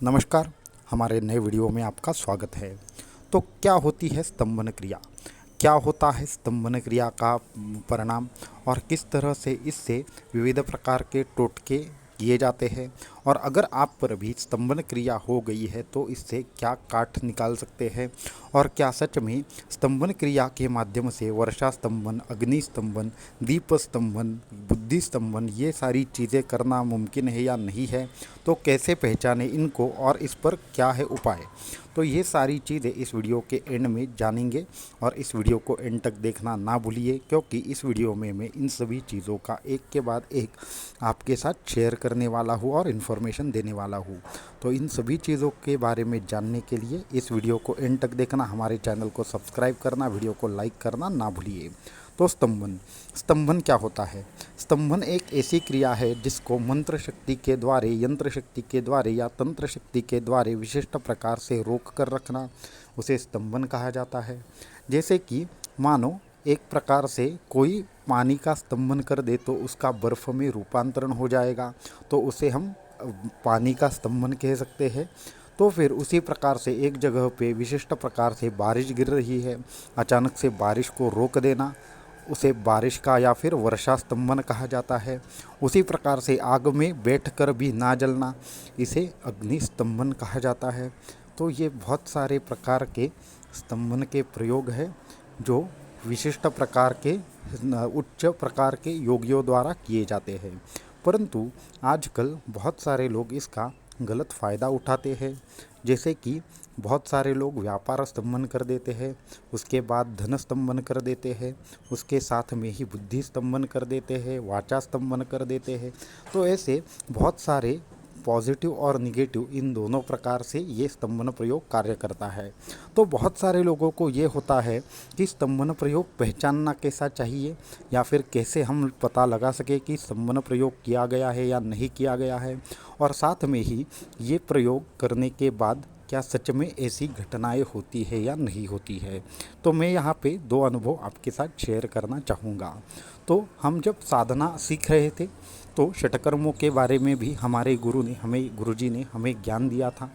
नमस्कार। हमारे नए वीडियो में आपका स्वागत है। तो क्या होती है स्तंभन क्रिया, क्या होता है स्तंभन क्रिया का परिणाम और किस तरह से इससे विविध प्रकार के टोटके किए जाते हैं, और अगर आप पर भी स्तंभन क्रिया हो गई है तो इससे क्या काट निकाल सकते हैं, और क्या सच में स्तंभन क्रिया के माध्यम से वर्षा स्तंभन, अग्नि स्तंभन, दीप स्तंभन, बुद्धि स्तंभन ये सारी चीज़ें करना मुमकिन है या नहीं है, तो कैसे पहचानें इनको और इस पर क्या है उपाय। तो ये सारी चीज़ें इस वीडियो के एंड में जानेंगे, और इस वीडियो को एंड तक देखना ना भूलिए, क्योंकि इस वीडियो में मैं इन सभी चीज़ों का एक के बाद एक आपके साथ शेयर करने वाला हूँ और इन्फॉर्मेशन देने वाला हूँ। तो इन सभी चीज़ों के बारे में जानने के लिए इस वीडियो को एंड तक देखना, हमारे चैनल को सब्सक्राइब करना, वीडियो को लाइक करना ना भूलिए। तो स्तंभन क्या होता है। स्तंभन एक ऐसी क्रिया है जिसको मंत्र शक्ति के द्वारा, यंत्र शक्ति के द्वारा या तंत्र शक्ति के द्वारा विशिष्ट प्रकार से रोक कर रखना, उसे स्तंभन कहा जाता है। जैसे कि मानो एक प्रकार से कोई पानी का स्तंभन कर दे तो उसका बर्फ़ में रूपांतरण हो जाएगा, तो उसे हम पानी का स्तंभन कह सकते हैं। तो फिर उसी प्रकार से एक जगह पे विशिष्ट प्रकार से बारिश गिर रही है, अचानक से बारिश को रोक देना, उसे बारिश का या फिर वर्षा स्तंभन कहा जाता है। उसी प्रकार से आग में बैठकर भी ना जलना, इसे अग्नि स्तंभन कहा जाता है। तो ये बहुत सारे प्रकार के स्तंभन के प्रयोग हैं जो विशिष्ट प्रकार के उच्च प्रकार के योगियों द्वारा किए जाते हैं, परंतु आजकल बहुत सारे लोग इसका गलत फ़ायदा उठाते हैं। जैसे कि बहुत सारे लोग व्यापार स्तंभन कर देते हैं, उसके बाद धन स्तंभन कर देते हैं, उसके साथ में ही बुद्धि स्तंभन कर देते हैं, वाचा स्तंभन कर देते हैं। तो ऐसे बहुत सारे पॉजिटिव और निगेटिव इन दोनों प्रकार से ये स्तंभन प्रयोग कार्य करता है। तो बहुत सारे लोगों को ये होता है कि स्तंभन प्रयोग पहचानना कैसा चाहिए, या फिर कैसे हम पता लगा सके कि स्तंभन प्रयोग किया गया है या नहीं किया गया है, और साथ में ही ये प्रयोग करने के बाद क्या सच में ऐसी घटनाएं होती है या नहीं होती है। तो मैं यहाँ पे दो अनुभव आपके साथ शेयर करना चाहूँगा। तो हम जब साधना सीख रहे थे तो षटकर्मों के बारे में भी हमारे गुरुजी ने हमें ज्ञान दिया था।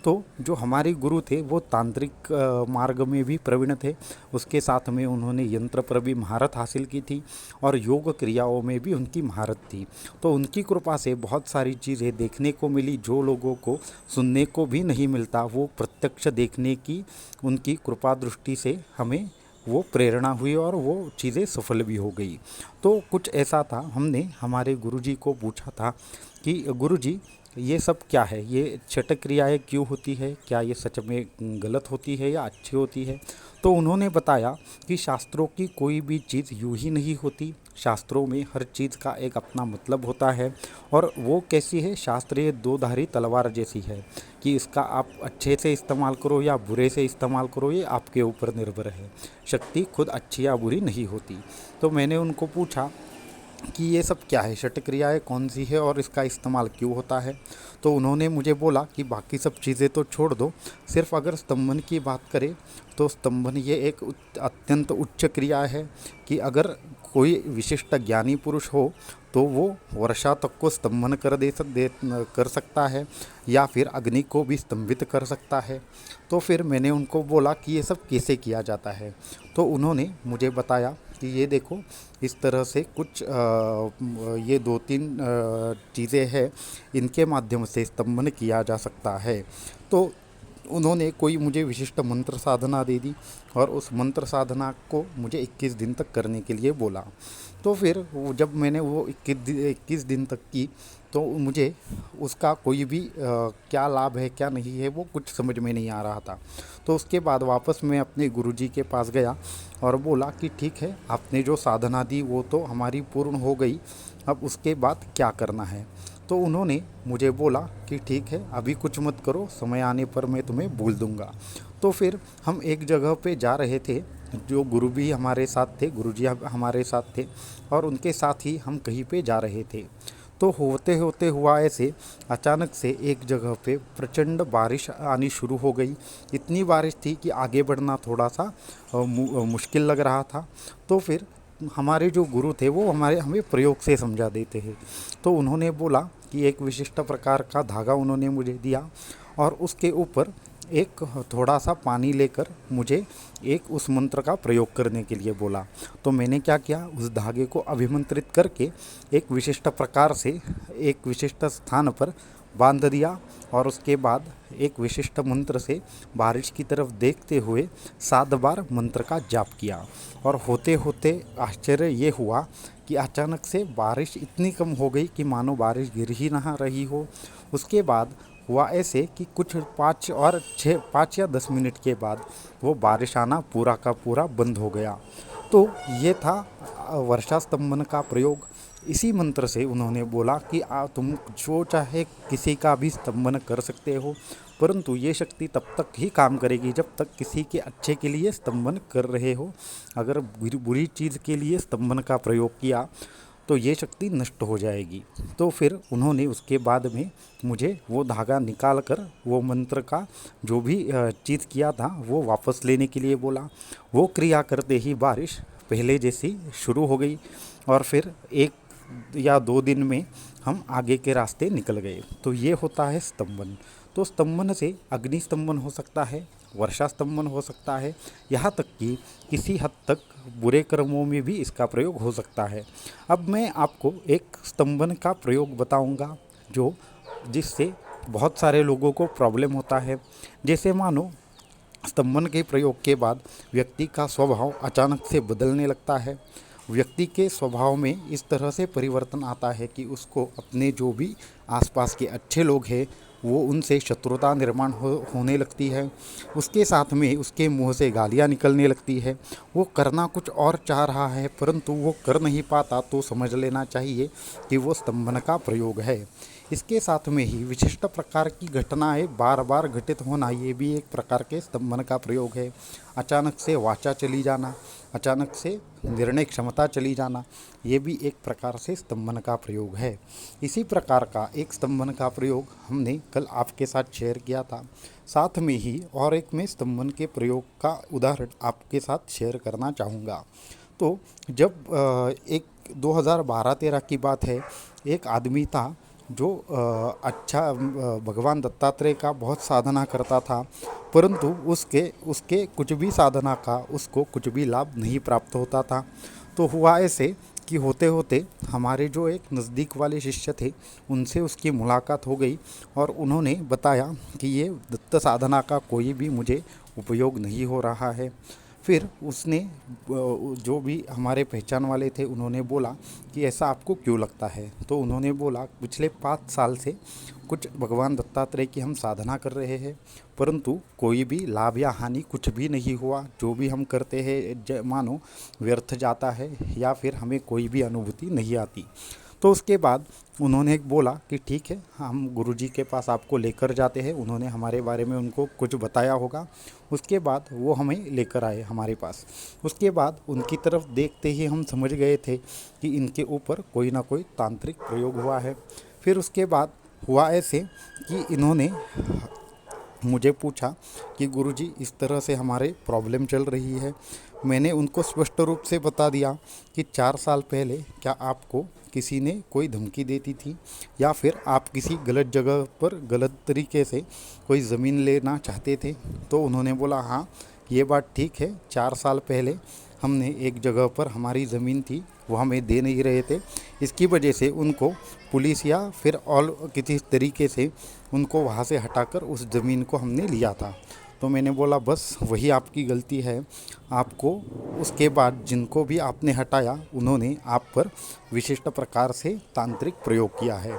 तो जो हमारे गुरु थे वो तांत्रिक मार्ग में भी प्रवीण थे, उसके साथ में उन्होंने यंत्र पर भी महारत हासिल की थी और योग क्रियाओं में भी उनकी महारत थी। तो उनकी कृपा से बहुत सारी चीज़ें देखने को मिली जो लोगों को सुनने को भी नहीं मिलता, वो प्रत्यक्ष देखने की उनकी कृपा दृष्टि से हमें वो प्रेरणा हुई और वो चीज़ें सफल भी हो गई। तो कुछ ऐसा था, हमने हमारे गुरुजी को पूछा था कि गुरुजी ये सब क्या है, ये छठ क्रियाएँ क्यों होती है, क्या ये सच में गलत होती है या अच्छी होती है। तो उन्होंने बताया कि शास्त्रों की कोई भी चीज़ यूँ ही नहीं होती, शास्त्रों में हर चीज़ का एक अपना मतलब होता है, और वो कैसी है, शास्त्रीय दो धारी तलवार जैसी है कि इसका आप अच्छे से इस्तेमाल करो या बुरे से इस्तेमाल करो, ये आपके ऊपर निर्भर है। शक्ति खुद अच्छी या बुरी नहीं होती। तो मैंने उनको पूछा कि ये सब क्या है, षट क्रियाएँ कौन सी है और इसका इस्तेमाल क्यों होता है। तो उन्होंने मुझे बोला कि बाकी सब चीज़ें तो छोड़ दो, सिर्फ अगर स्तंभन की बात करें तो स्तंभन ये एक अत्यंत उच्च क्रिया है कि अगर कोई विशिष्ट ज्ञानी पुरुष हो तो वो वर्षा तक को स्तंभन कर सकता है, या फिर अग्नि को भी स्तंभित कर सकता है। तो फिर मैंने उनको बोला कि ये सब कैसे किया जाता है। तो उन्होंने मुझे बताया कि ये देखो, इस तरह से कुछ ये दो तीन चीज़ें हैं, इनके माध्यम से स्तंभन किया जा सकता है। तो उन्होंने कोई मुझे विशिष्ट मंत्र साधना दे दी और उस मंत्र साधना को मुझे 21 दिन तक करने के लिए बोला। तो फिर जब मैंने वो 21 दिन तक की तो मुझे उसका कोई भी क्या लाभ है क्या नहीं है वो कुछ समझ में नहीं आ रहा था। तो उसके बाद वापस मैं अपने गुरुजी के पास गया और बोला कि ठीक है, आपने जो साधना दी वो तो हमारी पूर्ण हो गई, अब उसके बाद क्या करना है। तो उन्होंने मुझे बोला कि ठीक है, अभी कुछ मत करो, समय आने पर मैं तुम्हें बोल दूंगा। तो फिर हम एक जगह पे जा रहे थे, जो गुरु भी हमारे साथ थे, गुरुजी हमारे साथ थे, और उनके साथ ही हम कहीं पे जा रहे थे। तो होते होते हुआ ऐसे, अचानक से एक जगह पे प्रचंड बारिश आनी शुरू हो गई। इतनी बारिश थी कि आगे बढ़ना थोड़ा सा मुश्किल लग रहा था। तो फिर हमारे जो गुरु थे वो हमें प्रयोग से समझा देते हैं। तो उन्होंने बोला कि एक विशिष्ट प्रकार का धागा उन्होंने मुझे दिया और उसके ऊपर एक थोड़ा सा पानी लेकर मुझे एक उस मंत्र का प्रयोग करने के लिए बोला। तो मैंने क्या किया, उस धागे को अभिमंत्रित करके एक विशिष्ट प्रकार से एक विशिष्ट स्थान पर बांध दिया और उसके बाद एक विशिष्ट मंत्र से बारिश की तरफ देखते हुए 7 बार मंत्र का जाप किया। और होते होते आश्चर्य ये हुआ कि अचानक से बारिश इतनी कम हो गई कि मानो बारिश गिर ही ना रही हो। उसके बाद हुआ ऐसे कि कुछ 5 या 10 मिनट के बाद वो बारिश आना पूरा का पूरा बंद हो गया। तो ये था वर्षा स्तंभन का प्रयोग। इसी मंत्र से उन्होंने बोला कि तुम जो चाहे किसी का भी स्तंभन कर सकते हो, परंतु ये शक्ति तब तक ही काम करेगी जब तक किसी के अच्छे के लिए स्तंभन कर रहे हो। अगर बुरी चीज़ के लिए स्तंभन का प्रयोग किया तो ये शक्ति नष्ट हो जाएगी। तो फिर उन्होंने उसके बाद में मुझे वो धागा निकाल कर वो मंत्र का जो भी चीज़ किया था वो वापस लेने के लिए बोला। वो क्रिया करते ही बारिश पहले जैसी शुरू हो गई और फिर 1 या 2 दिन में हम आगे के रास्ते निकल गए। तो ये होता है स्तंभन। तो स्तंभन से अग्नि स्तंभन हो सकता है, वर्षा स्तंभन हो सकता है, यहाँ तक कि किसी हद तक बुरे कर्मों में भी इसका प्रयोग हो सकता है। अब मैं आपको एक स्तंभन का प्रयोग बताऊंगा जिससे बहुत सारे लोगों को प्रॉब्लम होता है। जैसे मानो स्तंभन के प्रयोग के बाद व्यक्ति का स्वभाव अचानक से बदलने लगता है। व्यक्ति के स्वभाव में इस तरह से परिवर्तन आता है कि उसको अपने जो भी आसपास के अच्छे लोग हैं वो उनसे शत्रुता निर्माण होने लगती है। उसके साथ में उसके मुंह से गालियाँ निकलने लगती है। वो करना कुछ और चाह रहा है परंतु वो कर नहीं पाता, तो समझ लेना चाहिए कि वो स्तंभन का प्रयोग है। इसके साथ में ही विशिष्ट प्रकार की घटनाएं बार बार घटित होना, ये भी एक प्रकार के स्तंभन का प्रयोग है। अचानक से वाचा चली जाना, अचानक से निर्णय क्षमता चली जाना, ये भी एक प्रकार से स्तंभन का प्रयोग है। इसी प्रकार का एक स्तंभन का प्रयोग हमने कल आपके साथ शेयर किया था। साथ में ही और एक मैं स्तंभन के प्रयोग का उदाहरण आपके साथ शेयर करना चाहूँगा। तो जब एक 2012-13 की बात है, एक आदमी था जो भगवान दत्तात्रेय का बहुत साधना करता था, परंतु उसके कुछ भी साधना का उसको कुछ भी लाभ नहीं प्राप्त होता था। तो हुआ ऐसे कि होते होते हमारे जो एक नज़दीक वाले शिष्य थे उनसे उसकी मुलाकात हो गई और उन्होंने बताया कि ये दत्त साधना का कोई भी मुझे उपयोग नहीं हो रहा है। फिर उसने जो भी हमारे पहचान वाले थे उन्होंने बोला कि ऐसा आपको क्यों लगता है। तो उन्होंने बोला पिछले 5 साल से कुछ भगवान दत्तात्रेय की हम साधना कर रहे हैं परंतु कोई भी लाभ या हानि कुछ भी नहीं हुआ। जो भी हम करते हैं मानो व्यर्थ जाता है या फिर हमें कोई भी अनुभूति नहीं आती। तो उसके बाद उन्होंने बोला कि ठीक है, हम गुरुजी के पास आपको लेकर जाते हैं। उन्होंने हमारे बारे में उनको कुछ बताया होगा। उसके बाद वो हमें लेकर आए हमारे पास। उसके बाद उनकी तरफ देखते ही हम समझ गए थे कि इनके ऊपर कोई ना कोई तांत्रिक प्रयोग हुआ है। फिर उसके बाद हुआ ऐसे कि इन्होंने मुझे पूछा कि गुरुजी इस तरह से हमारे प्रॉब्लम चल रही है। मैंने उनको स्पष्ट रूप से बता दिया कि 4 साल पहले क्या आपको किसी ने कोई धमकी देती थी या फिर आप किसी गलत जगह पर गलत तरीके से कोई ज़मीन लेना चाहते थे। तो उन्होंने बोला हाँ, ये बात ठीक है, 4 साल पहले हमने एक जगह पर हमारी ज़मीन थी वो हमें दे नहीं रहे थे। इसकी वजह से उनको पुलिस या फिर और किसी तरीके से उनको वहाँ से हटाकर उस ज़मीन को हमने लिया था। तो मैंने बोला बस वही आपकी गलती है। आपको उसके बाद जिनको भी आपने हटाया उन्होंने आप पर विशिष्ट प्रकार से तांत्रिक प्रयोग किया है।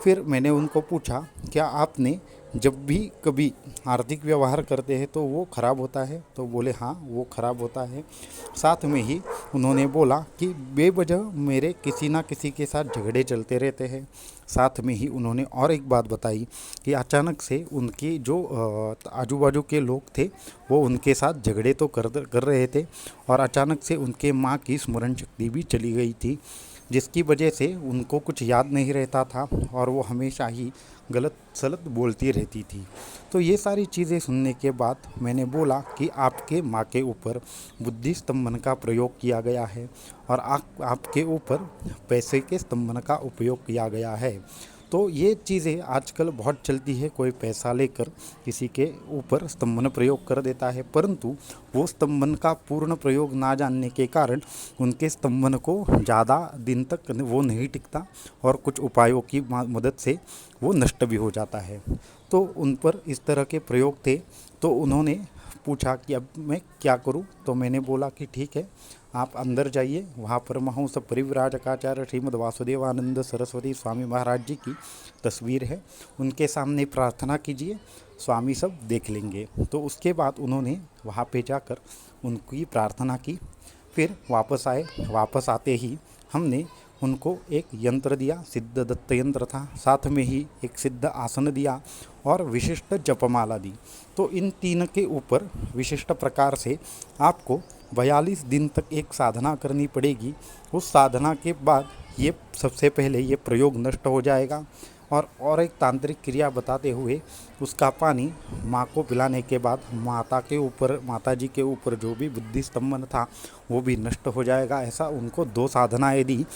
फिर मैंने उनको पूछा क्या आपने जब भी कभी आर्थिक व्यवहार करते हैं तो वो ख़राब होता है। तो बोले हाँ वो ख़राब होता है। साथ में ही उन्होंने बोला कि बेवजह मेरे किसी ना किसी के साथ झगड़े चलते रहते हैं। साथ में ही उन्होंने और एक बात बताई कि अचानक से उनकी जो आजू बाजू के लोग थे वो उनके साथ झगड़े तो कर रहे थे और अचानक से उनके माँ की स्मरण शक्ति भी चली गई थी। जिसकी वजह से उनको कुछ याद नहीं रहता था और वो हमेशा ही गलत सलत बोलती रहती थी। तो ये सारी चीज़ें सुनने के बाद मैंने बोला कि आपके माँ के ऊपर बुद्धि स्तंभन का प्रयोग किया गया है और आपके ऊपर पैसे के स्तंभन का उपयोग किया गया है। तो ये चीज़ें आजकल बहुत चलती है, कोई पैसा लेकर किसी के ऊपर स्तंभन प्रयोग कर देता है, परंतु वो स्तंभन का पूर्ण प्रयोग ना जानने के कारण उनके स्तंभन को ज़्यादा दिन तक वो नहीं टिकता और कुछ उपायों की मदद से वो नष्ट भी हो जाता है। तो उन पर इस तरह के प्रयोग थे। तो उन्होंने पूछा कि अब मैं क्या करूं? तो मैंने बोला कि ठीक है, आप अंदर जाइए, वहाँ पर परमहंस परिव्राजकाचार्य श्रीमद् वासुदेवानंद सरस्वती स्वामी महाराज जी की तस्वीर है, उनके सामने प्रार्थना कीजिए, स्वामी सब देख लेंगे। तो उसके बाद उन्होंने वहाँ पे जाकर उनकी प्रार्थना की, फिर वापस आए। वापस आते ही हमने उनको एक यंत्र दिया, सिद्ध दत्त यंत्र था, साथ में ही एक सिद्ध आसन दिया और विशिष्ट जपमाला दी। तो इन तीन के ऊपर विशिष्ट प्रकार से आपको 42 दिन तक एक साधना करनी पड़ेगी। उस साधना के बाद ये सबसे पहले ये प्रयोग नष्ट हो जाएगा। और एक तांत्रिक क्रिया बताते हुए उसका पानी माँ को पिलाने के बाद माता जी के ऊपर जो भी बुद्धि स्तंभन था वो भी नष्ट हो जाएगा। ऐसा उनको 2 साधनाएं दी,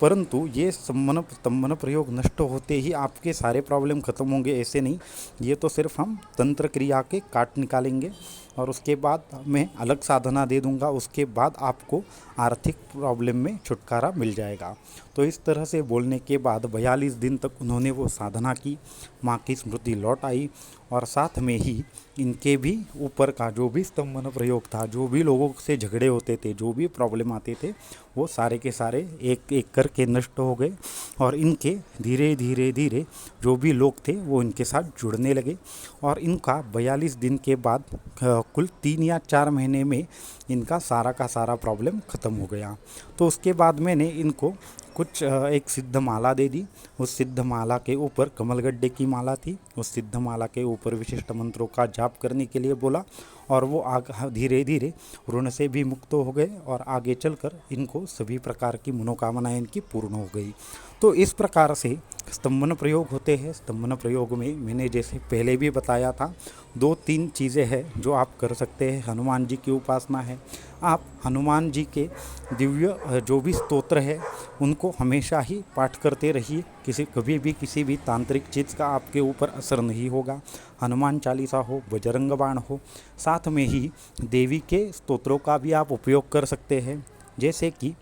परंतु ये स्तंभन प्रयोग नष्ट होते ही आपके सारे प्रॉब्लम खत्म होंगे ऐसे नहीं। ये तो सिर्फ हम तंत्र क्रिया के काट निकालेंगे और उसके बाद मैं अलग साधना दे दूंगा, उसके बाद आपको आर्थिक प्रॉब्लम में छुटकारा मिल जाएगा। तो इस तरह से बोलने के बाद 42 दिन तक उन्होंने वो साधना की, माँ की स्मृति लौट आई और साथ में ही इनके भी ऊपर का जो भी स्तंभन प्रयोग था, जो भी लोगों से झगड़े होते थे, जो भी प्रॉब्लम आते थे, वो सारे के सारे एक एक करके नष्ट हो गए और इनके धीरे धीरे धीरे जो भी लोग थे वो इनके साथ जुड़ने लगे और इनका 42 दिन के बाद कुल 3 या 4 महीने में इनका सारा का सारा प्रॉब्लम ख़त्म हो गया। तो उसके बाद मैंने इनको कुछ एक सिद्ध माला दे दी। उस सिद्ध माला के ऊपर कमलगड्ढे की माला थी, उस सिद्ध माला के ऊपर विशिष्ट मंत्रों का जाप करने के लिए बोला और वो धीरे धीरे ऋण से भी मुक्त हो गए और आगे चलकर इनको सभी प्रकार की मनोकामनाएं इनकी पूर्ण हो गई। तो इस प्रकार से स्तंभन प्रयोग होते हैं। स्तंभन प्रयोग में मैंने जैसे पहले भी बताया था 2-3 चीज़ें हैं जो आप कर सकते हैं। हनुमान जी की उपासना है, आप हनुमान जी के दिव्य जो भी स्तोत्र है उनको हमेशा ही पाठ करते रहिए। कभी भी किसी भी तांत्रिक चीज़ का आपके ऊपर असर नहीं होगा। हनुमान चालीसा हो, बजरंग बाण हो, साथ में ही देवी के स्तोत्रों का भी आप उपयोग कर सकते हैं। जैसे कि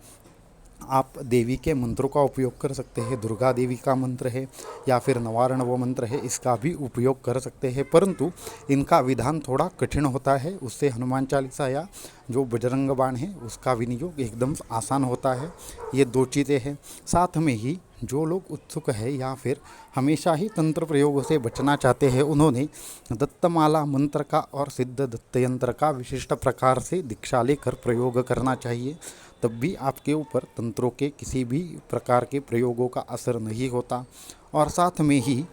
आप देवी के मंत्रों का उपयोग कर सकते हैं, दुर्गा देवी का मंत्र है या फिर नवारण वो मंत्र है, इसका भी उपयोग कर सकते हैं, परंतु इनका विधान थोड़ा कठिन होता है। उससे हनुमान चालीसा या जो बजरंग बाण है उसका विनियोग एकदम आसान होता है। ये 2 चीज़ें हैं। साथ में ही जो लोग उत्सुक है या फिर हमेशा ही तंत्र प्रयोगों से बचना चाहते हैं, उन्होंने दत्तमाला मंत्र का और सिद्ध दत्त यंत्र का विशिष्ट प्रकार से दीक्षा लेकर प्रयोग करना चाहिए। तब भी आपके ऊपर तंत्रों के किसी भी प्रकार के प्रयोगों का असर नहीं होता। और साथ में ही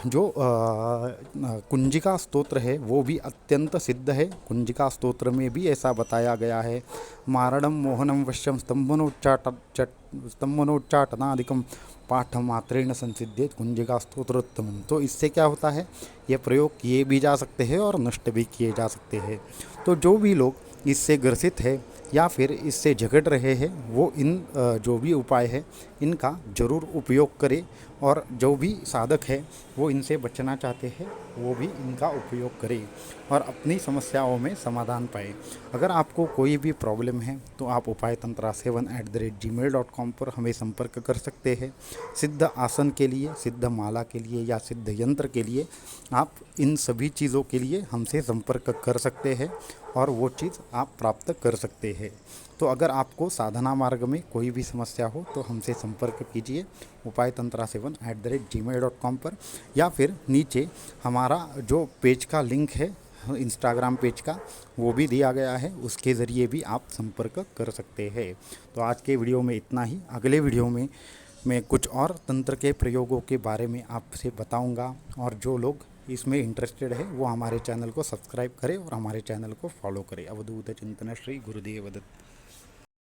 जो कुंजिका स्तोत्र है वो भी अत्यंत सिद्ध है। कुंजिका स्तोत्र में भी ऐसा बताया गया है, मारणम मोहनम वश्यम स्तंभनोच्चाटनादिकम पाठ मात्रेण संसिद्धेत कुंजिका स्तोत्रोत्तमम। तो इससे क्या होता है, ये प्रयोग किए भी जा सकते हैं और नष्ट भी किए जा सकते हैं। तो जो भी लोग इससे ग्रसित है या फिर इससे झगड़ रहे हैं वो इन जो भी उपाय है इनका ज़रूर उपयोग करें और जो भी साधक है वो इनसे बचना चाहते हैं वो भी इनका उपयोग करें और अपनी समस्याओं में समाधान पाए। अगर आपको कोई भी प्रॉब्लम है तो आप upaytantra7@gmail.com पर हमें संपर्क कर सकते हैं। सिद्ध आसन के लिए, सिद्ध माला के लिए या सिद्ध यंत्र के लिए आप इन सभी चीज़ों के लिए हमसे संपर्क कर सकते हैं और वो चीज़ आप प्राप्त कर सकते हैं। तो अगर आपको साधना मार्ग में कोई भी समस्या हो तो हमसे संपर्क कीजिए upaytantra7@gmail.com पर या फिर नीचे हमारा जो पेज का लिंक है इंस्टाग्राम पेज का वो भी दिया गया है, उसके ज़रिए भी आप संपर्क कर सकते हैं। तो आज के वीडियो में इतना ही। अगले वीडियो में मैं कुछ और तंत्र के प्रयोगों के बारे में आपसे बताऊंगा और जो लोग इसमें इंटरेस्टेड है वो हमारे चैनल को सब्सक्राइब करें और हमारे चैनल को फॉलो करें। अवधूत चिंतन श्री गुरुदेव दत्त।